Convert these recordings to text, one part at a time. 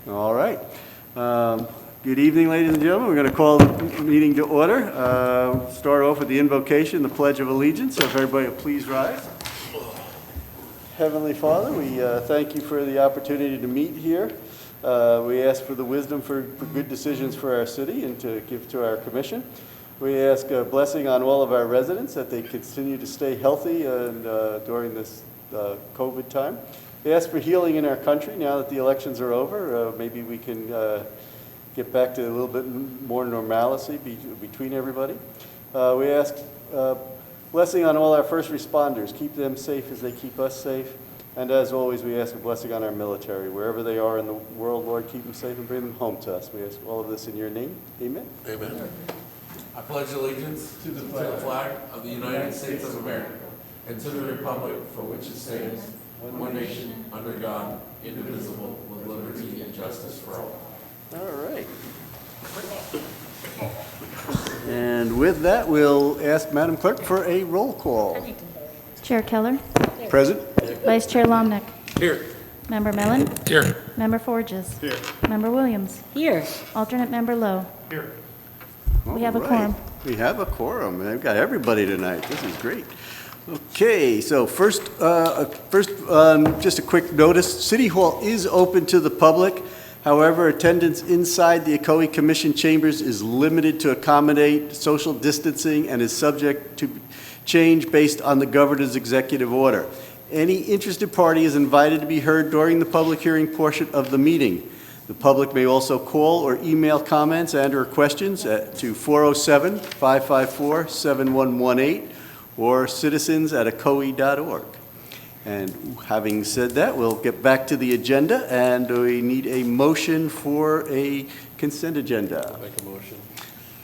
All right. Good evening, ladies and gentlemen. We're going to call the meeting to order. Start off with the invocation, the Pledge of Allegiance. So if everybody will please rise. Heavenly Father, we thank you for the opportunity to meet here. We ask for the wisdom for good decisions for our city and to give to our commission. We ask a blessing on all of our residents that they continue to stay healthy and during this COVID time. We ask for healing in our country now that the elections are over. Maybe we can get back to a little bit more normalcy between everybody. We ask blessing on all our first responders. Keep them safe as they keep us safe. And as always, we ask a blessing on our military. Wherever they are in the world, Lord, keep them safe and bring them home to us. We ask all of this in your name. Amen. Amen. I pledge allegiance to the flag of the United States of America and to the republic for which it stands, one nation, under God, indivisible, with liberty and justice for all. All right. And with that, we'll ask Madam Clerk for a roll call. Chair Keller. Present. Vice Chair Lomnick. Here. Member Mellon. Here. Member Forges. Here. Member Williams. Here. Alternate Member Lowe. Here. We have a All quorum. right. We have a quorum. We've got everybody tonight. This is great. Okay, so first, just a quick notice. City Hall is open to the public. However, attendance inside the Ocoee Commission chambers is limited to accommodate social distancing and is subject to change based on the governor's executive order. Any interested party is invited to be heard during the public hearing portion of the meeting. The public may also call or email comments and/or questions to 407-554-7118 or citizens@ocoee.org. And having said that, we'll get back to the agenda, and we need a motion for a consent agenda. Make a motion.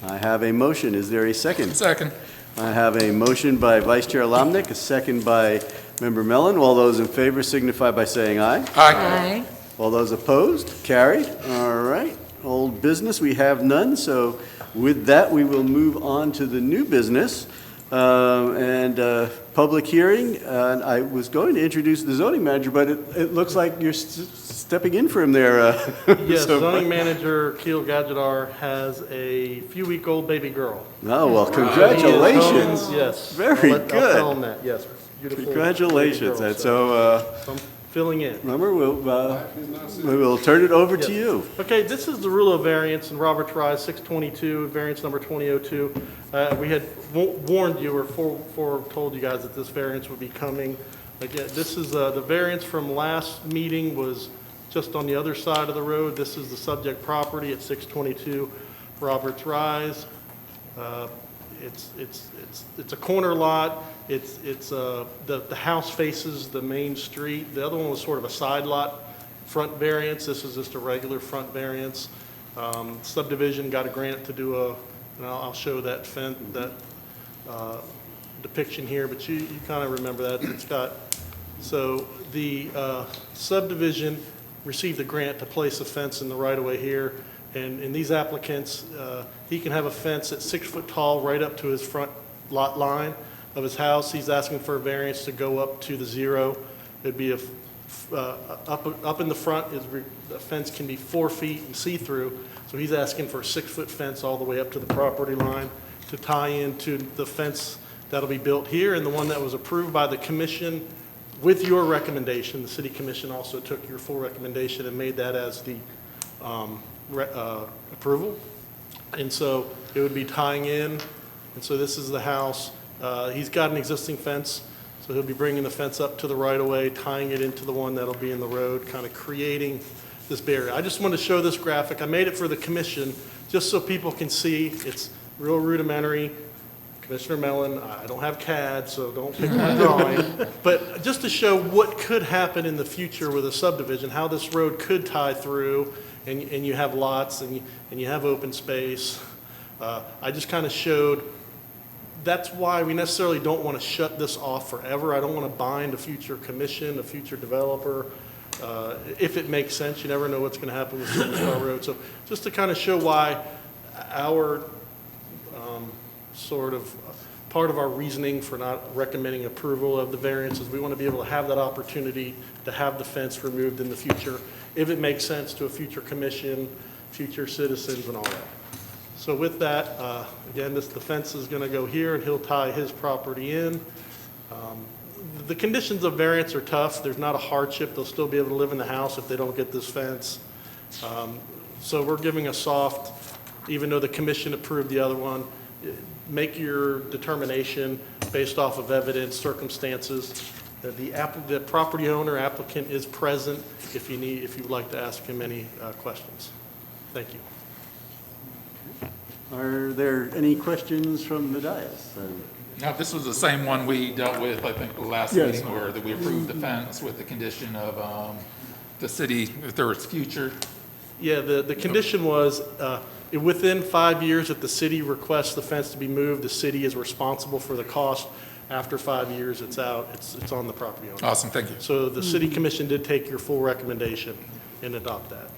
I have a motion. Is there a second? Second. I have a motion by Vice Chair Lomnick, a second by Member Mellon. All those in favor signify by saying aye. Aye. All those opposed? Carried. All right. Old business, we have none. So with that, we will move on to the new business and public hearing. And I was going to introduce the zoning manager, but it looks like you're stepping in for him there. Yes, so zoning manager Keel Gadjadar has a few-week-old baby girl. Oh, well, congratulations. Yes. Very I'll good. tell him that, yes. Beautiful Congratulations. baby girl, And so, I'm filling in. remember, we will turn it over to you. Okay, this is the rule of variance in Robert's Rise 622, variance number 2002. We had warned you or foretold you guys that this variance would be coming. Again, this is the variance from last meeting was just on the other side of the road. This is the subject property at 622 Robert's Rise. It's a corner lot. The house faces the main street. The other one was sort of a side lot front variance. This is just a regular front variance. Subdivision got a grant to do and I'll show that depiction here, but you kind of remember that. It's got, so the subdivision received a grant to place a fence in the right-of-way here. And in these applicants, he can have a fence that's 6 foot tall right up to his front lot line of his house. He's asking for a variance to go up to the 0. It'd be up in the front, the fence can be 4 feet and see-through. So he's asking for a 6-foot fence all the way up to the property line to tie into the fence that'll be built here and the one that was approved by the commission with your recommendation. The city commission also took your full recommendation and made that as the approval. And so it would be tying in. And so this is the house. He's got an existing fence, so he'll be bringing the fence up to the right-of-way, tying it into the one that'll be in the road, kind of creating this barrier. I just want to show this graphic. I made it for the commission just so people can see. It's real rudimentary. Commissioner Mellon, I don't have CAD, so don't pick my drawing. But just to show what could happen in the future with a subdivision, how this road could tie through, and you have lots and you have open space. I just kind of showed that's why we necessarily don't want to shut this off forever. I don't want to bind a future commission, a future developer. If it makes sense, you never know what's going to happen with Silver Road. So just to kind of show why our sort of part of our reasoning for not recommending approval of the variance is we want to be able to have that opportunity to have the fence removed in the future if it makes sense to a future commission, future citizens and all that. So with that, again, the fence is going to go here and he'll tie his property in. The conditions of variance are tough. There's not a hardship. They'll still be able to live in the house if they don't get this fence. So we're giving a soft, even though the commission approved the other one, make your determination based off of evidence, circumstances. The property owner applicant is present if you would like to ask him any questions. Thank you. Are there any questions from the dais? Now, this was the same one we dealt with, I think, the last Yes. meeting, where that we approved the fence with the condition of the city, if there was future. Yeah, the condition was, within 5 years, if the city requests the fence to be moved, the city is responsible for the cost. After 5 years, it's out, it's on the property owner. Awesome, thank you. So the city commission did take your full recommendation and adopt that.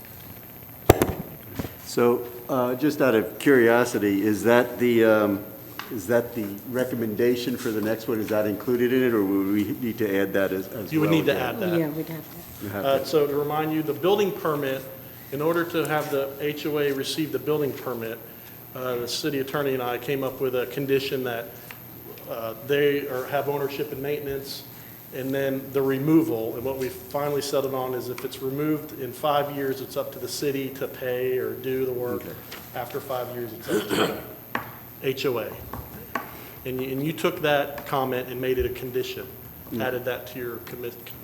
So, just out of curiosity, is that the recommendation for the next one? Is that included in it, or would we need to add that as well? You would need to add that. Yeah, we'd have that. You have to- So to remind you, the building permit, in order to have the HOA receive the building permit, the city attorney and I came up with a condition that they have ownership and maintenance, and then the removal. And what we finally settled on is if it's removed in 5 years, it's up to the city to pay or do the work. Okay. After 5 years, it's up to the HOA. And you took that comment and made it a condition, added that to your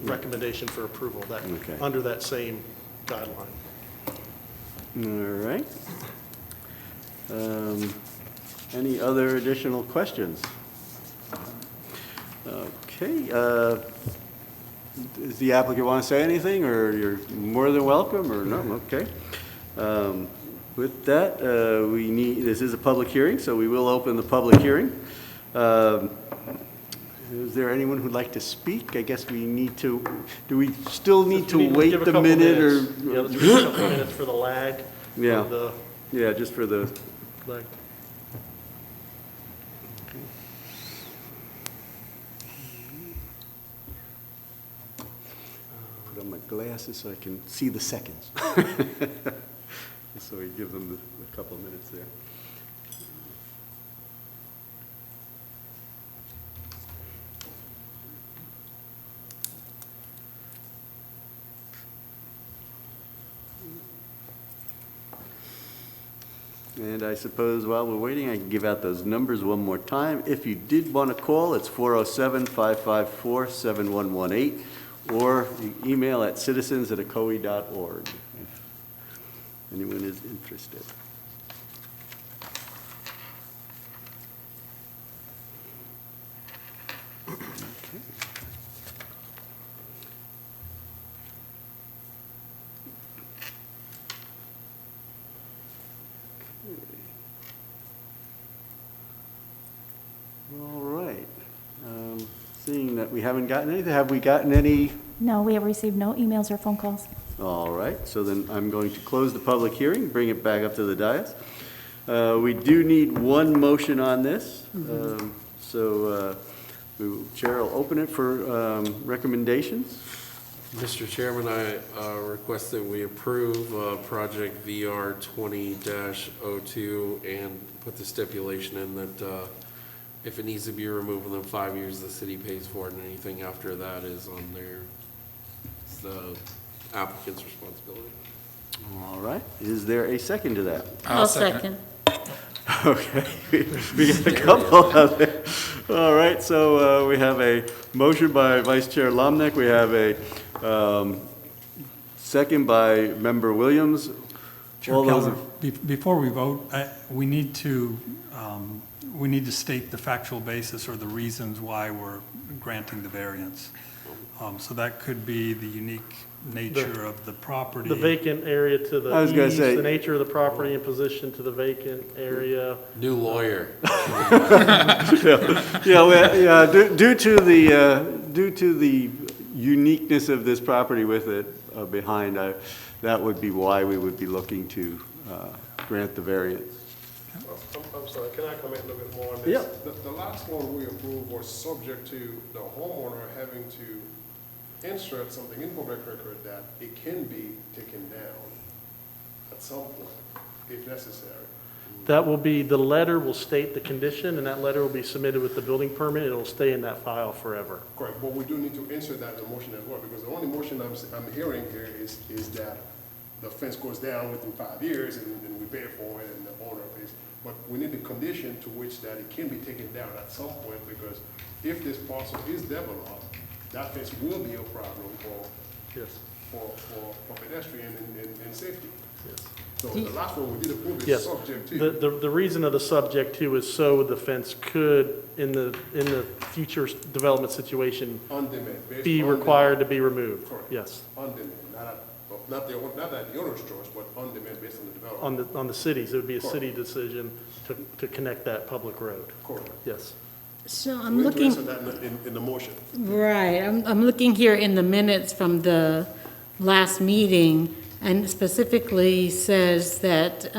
recommendation for approval, that, Okay. under that same guideline. All right. Any other additional questions? Okay. Does the applicant want to say anything, or you're more than welcome, or no? Okay. With that, this is a public hearing, so we will open the public hearing. Is there anyone who'd like to speak? I guess we need to, do we still need to wait Give a the couple minute, or? minutes. Yeah, let's give a couple minutes for the lag. Yeah. of the Yeah, just for the, lag. put on my glasses so I can see the seconds. So we give them a couple of minutes there. And I suppose while we're waiting, I can give out those numbers one more time. If you did want to call, it's 407-554-7118, or you email at citizens@ocoee.org if anyone is interested. All right. Seeing that we haven't gotten anything, have we gotten any? No, we have received no emails or phone calls. All right, so then I'm going to close the public hearing, bring it back up to the dais. We do need one motion on this. So Chair will open it for recommendations. Mr. Chairman, I request that we approve project VR 20-02 and put the stipulation in that if it needs to be removed within 5 years, the city pays for it, and anything after that is on it's the applicant's responsibility. All right, is there a second to that? I'll second. Okay, we got a couple of it. All right, so we have a motion by Vice Chair Lomnick. We have a second by Member Williams. Chair All those Keller, before we vote, we need to state the factual basis or the reasons why we're granting the variance. So that could be the unique nature of the property. The vacant area to the I was gonna east, say- the nature of the property in position to the vacant area. New lawyer. Due to the uniqueness of this property with it behind, that would be why we would be looking to grant the variance. I'm sorry, can I comment a little bit more on this? Yeah. The last one we approved was subject to the homeowner having to insert something in public record that it can be taken down at some point, if necessary. That will be, the letter will state the condition, and that letter will be submitted with the building permit. It'll stay in that file forever. Correct, but we do need to insert that in the motion as well, because the only motion I'm hearing here is that the fence goes down within 5 years and we pay for it and the owner pays. But we need the condition to which that it can be taken down at some point, because if this parcel is developed, that fence will be a problem Yes, for pedestrian and safety. yes. So the last one, we did approve Yes. is subject to. The reason of the subject to is so the fence could, in the future development situation, On demand. based be on required to demand. be removed. Correct. Yes, On demand, not at the owner's choice, but on demand based on the development. on the cities. It would be a Correct. city decision to connect that public road. Correct. Yes. So We I'm need to looking, answer that in the motion. right, I'm looking here in the minutes from the last meeting, and specifically says that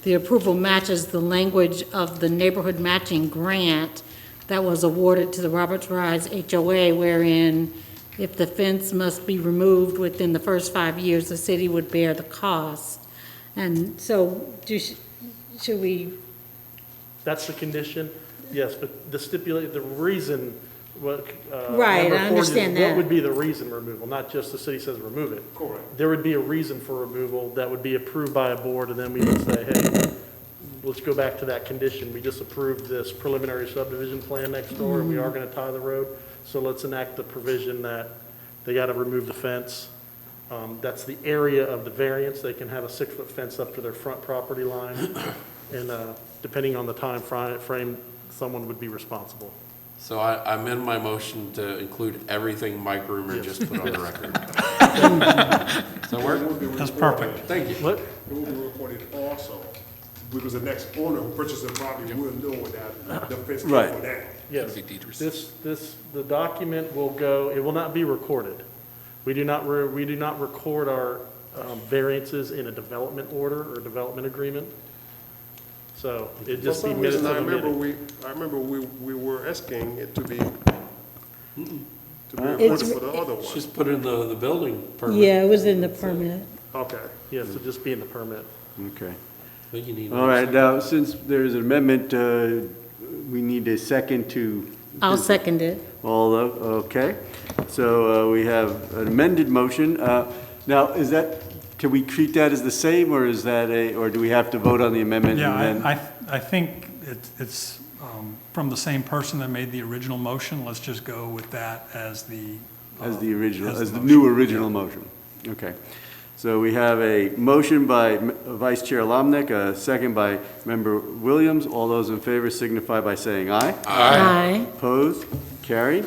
the approval matches the language of the neighborhood matching grant that was awarded to the Roberts Rise HOA, wherein if the fence must be removed within the first 5 years, the city would bear the cost. And so, should we, That's the condition, yes, but the reason, what. Right, number I 40 is understand What that. would be the reason removal, not just the city says remove it. Correct. There would be a reason for removal that would be approved by a board, and then we would say, hey, let's go back to that condition. We just approved this preliminary subdivision plan next door, and we are gonna tie the road, so let's enact the provision that they gotta remove the fence. That's the area of the variance. They can have a 6-foot fence up to their front property line, and depending on the time frame, someone would be responsible. So I amend my motion to include everything Mike Roomer just put on the record. Does that work? That's perfect. Thank you. What? It will be reported also, because the next owner who purchases the property will know that the fence can Right. go down. Yes, Be deed restricted. the document will go, it will not be recorded. We do not record our variances in a development order or development agreement. So it For just be some minutes reason, of I the remember meeting. we were asking it to be It's- reported for the other one. Just put in the building permit. yeah, it was in the permit. Okay. Yes, it'll just be in the permit. Okay. I think you need. All right, now, since there's an amendment, we need a second to. I'll second it. Okay. So we have an amended motion. Now, can we treat that as the same, or is that or do we have to vote on the amendment? Yeah, and then? I think it's from the same person that made the original motion. Let's just go with that as the. As the original, as the motion. new original motion. Okay. So we have a motion by Vice Chair Lomnick, a second by Member Williams. All those in favor signify by saying aye. Aye. Opposed? Carried.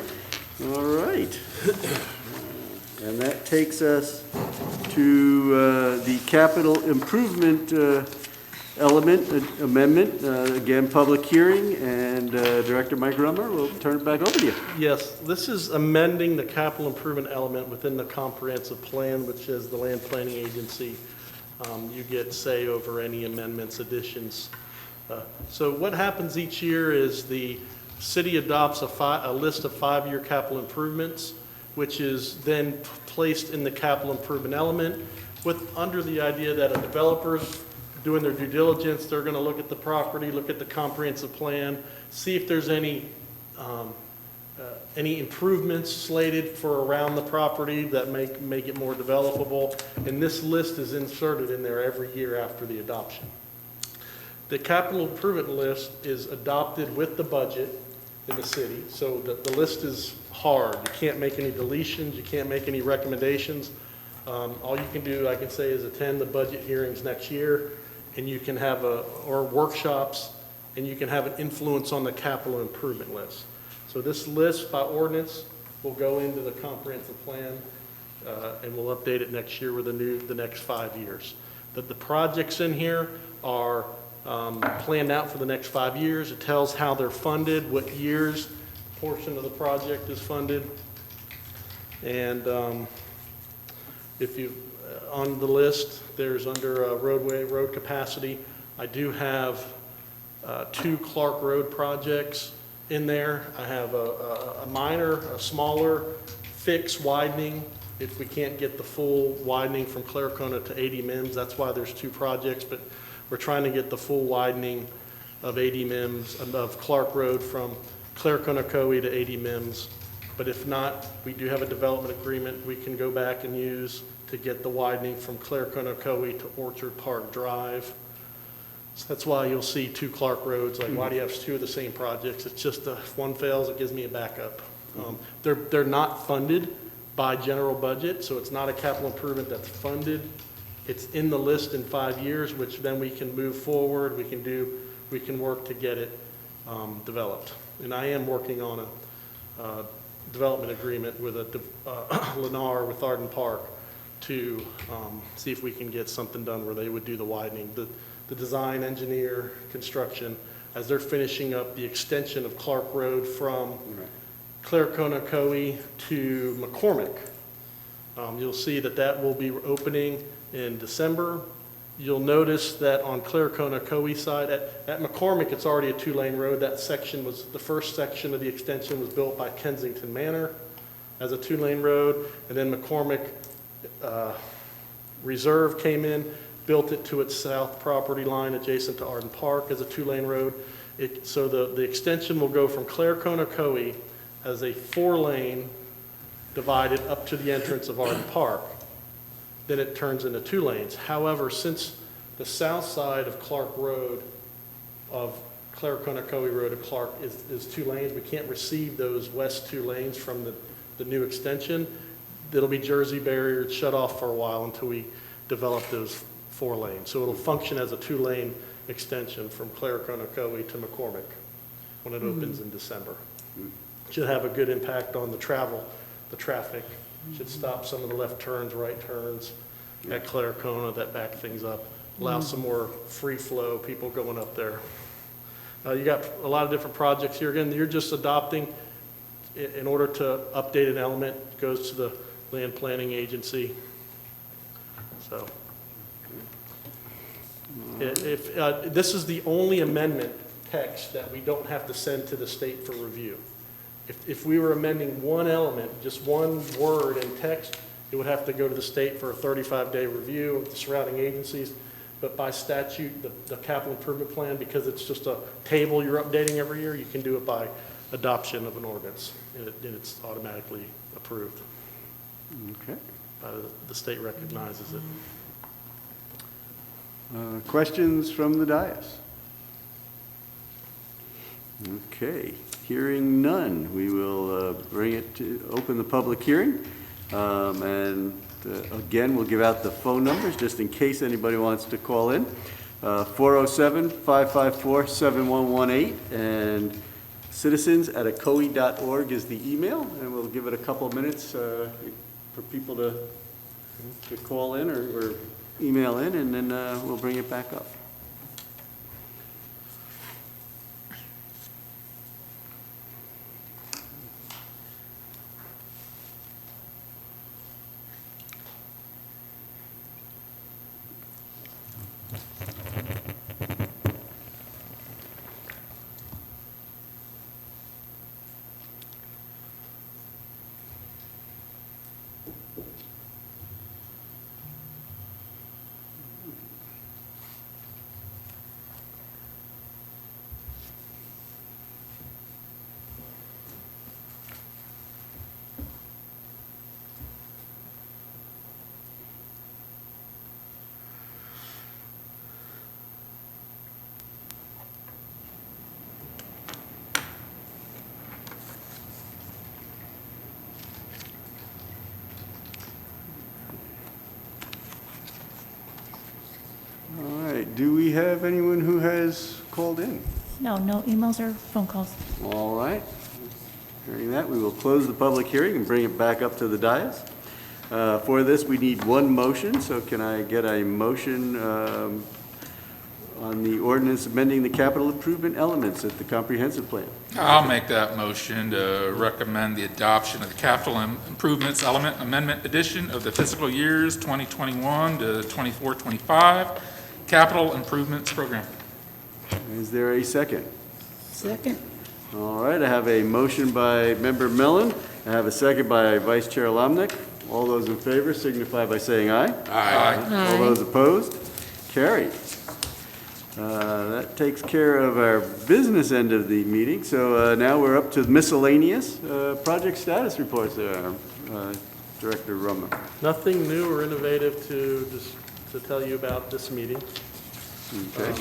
All right. And that takes us to the capital improvement element, amendment. Again, public hearing, and Director Mike Rummer, we'll turn it back over to you. Yes, this is amending the capital improvement element within the comprehensive plan, which is the land planning agency. You get say over any amendments, additions. So what happens each year is the city adopts a list of 5-year capital improvements, which is then placed in the capital improvement element under the idea that a developer's doing their due diligence, they're gonna look at the property, look at the comprehensive plan, see if there's any improvements slated for around the property that make it more developable. And this list is inserted in there every year after the adoption. The capital improvement list is adopted with the budget in the city, so the list is hard. You can't make any deletions, you can't make any recommendations. All you can do, I can say, is attend the budget hearings next year, and you can have or workshops, and you can have an influence on the capital improvement list. So this list by ordinance will go into the comprehensive plan, and we'll update it next year with the next 5 years. The projects in here are planned out for the next 5 years. It tells how they're funded, what years portion of the project is funded. And if you, on the list, there's under road capacity, I do have 2 Clark Road projects in there. I have a minor, a smaller fix widening if we can't get the full widening from Claricona to 80 Mims. That's why there's two projects, but we're trying to get the full widening of 80 Mims, of Clark Road from Claricona Ocoee to 80 Mims. But if not, we do have a development agreement we can go back and use to get the widening from Claricona Ocoee to Orchard Park Drive. So that's why you'll see two Clark Roads. Like, why do you have two of the same projects? It's just if one fails, it gives me a backup. They're not funded by general budget, so it's not a capital improvement that's funded. It's in the list in 5 years, which then we can move forward. We can work to get it developed. And I am working on a development agreement with Lennar with Arden Park to see if we can get something done where they would do the widening. The design, engineer, construction, as they're finishing up the extension of Clark Road from Claricona Ocoee to McCormick. You'll see that will be opening in December. You'll notice that on Claricona Ocoee side, at McCormick, it's already a two-lane road. That section was, the first section of the extension was built by Kensington Manor as a two-lane road, and then McCormick Reserve came in, built it to its south property line adjacent to Arden Park as a two-lane road. So the extension will go from Claricona Ocoee as a four-lane divided up to the entrance of Arden Park. Then it turns into 2 lanes. However, since the south side of Clark Road, of Claricona Ocoee Road to Clark is 2 lanes, we can't receive those west 2 lanes from the new extension. It'll be Jersey barrier shut off for a while until we develop those 4 lanes. So it'll function as a 2-lane extension from Claricona Ocoee to McCormick when it opens in December. Should have a good impact on the traffic. Should stop some of the left turns, right turns at Claricona that back things up. Allow some more free flow, people going up there. You got a lot of different projects here. Again, you're just adopting, in order to update an element, it goes to the land planning agency. So, if this is the only amendment text that we don't have to send to the state for review. If we were amending one element, just one word in text, it would have to go to the state for a 35-day review of the surrounding agencies. But by statute, the capital improvement plan, because it's just a table you're updating every year, you can do it by adoption of an ordinance, and it's automatically approved. Okay. The state recognizes it. Questions from the dais? Okay. Hearing none, we will bring it to open the public hearing. Again, we'll give out the phone numbers just in case anybody wants to call in. 407-554-7118 and citizens@ocoee.org is the email, and we'll give it a couple of minutes for people to call in or email in, and then we'll bring it back up. Do we have anyone who has called in? No emails or phone calls. All right. Hearing that, we will close the public hearing and bring it back up to the dais. For this, we need one motion, so can I get a motion on the ordinance amending the capital improvement elements of the comprehensive plan? I'll make that motion to recommend the adoption of the capital improvements element amendment edition of the fiscal years 2021 to 24-25 capital improvements program. Is there a second? Second. All right, I have a motion by Member Mellon I have a second by Vice Chair Lomnick. All those in favor signify by saying aye. Aye. All those opposed? Carried. That takes care of our business end of the meeting, so now we're up to miscellaneous project status reports there, Director Rummer. Nothing new or innovative to tell you about this meeting. Okay.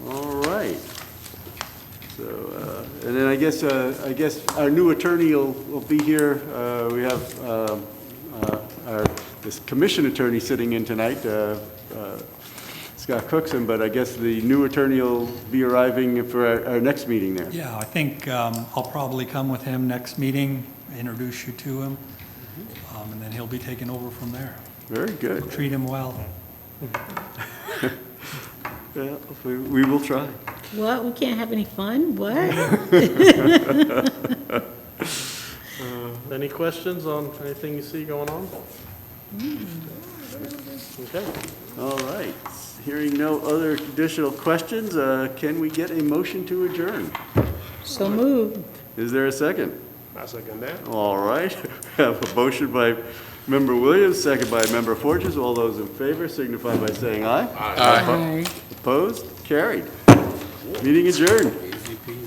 All right. So, and then I guess our new attorney will be here. We have this commission attorney sitting in tonight, Scott Cookson, but I guess the new attorney will be arriving for our next meeting there. Yeah, I think I'll probably come with him next meeting, introduce you to him, and then he'll be taking over from there. Very good. Treat him well. Well, we will try. What, we can't have any fun? What? Any questions on anything you see going on? Okay. All right. Hearing no other additional questions, can we get a motion to adjourn? So moved. Is there a second? I second that. All right. We have a motion by Member Williams, second by Member Forges. All those in favor signify by saying aye. Aye. Opposed? Carried. Meeting adjourned.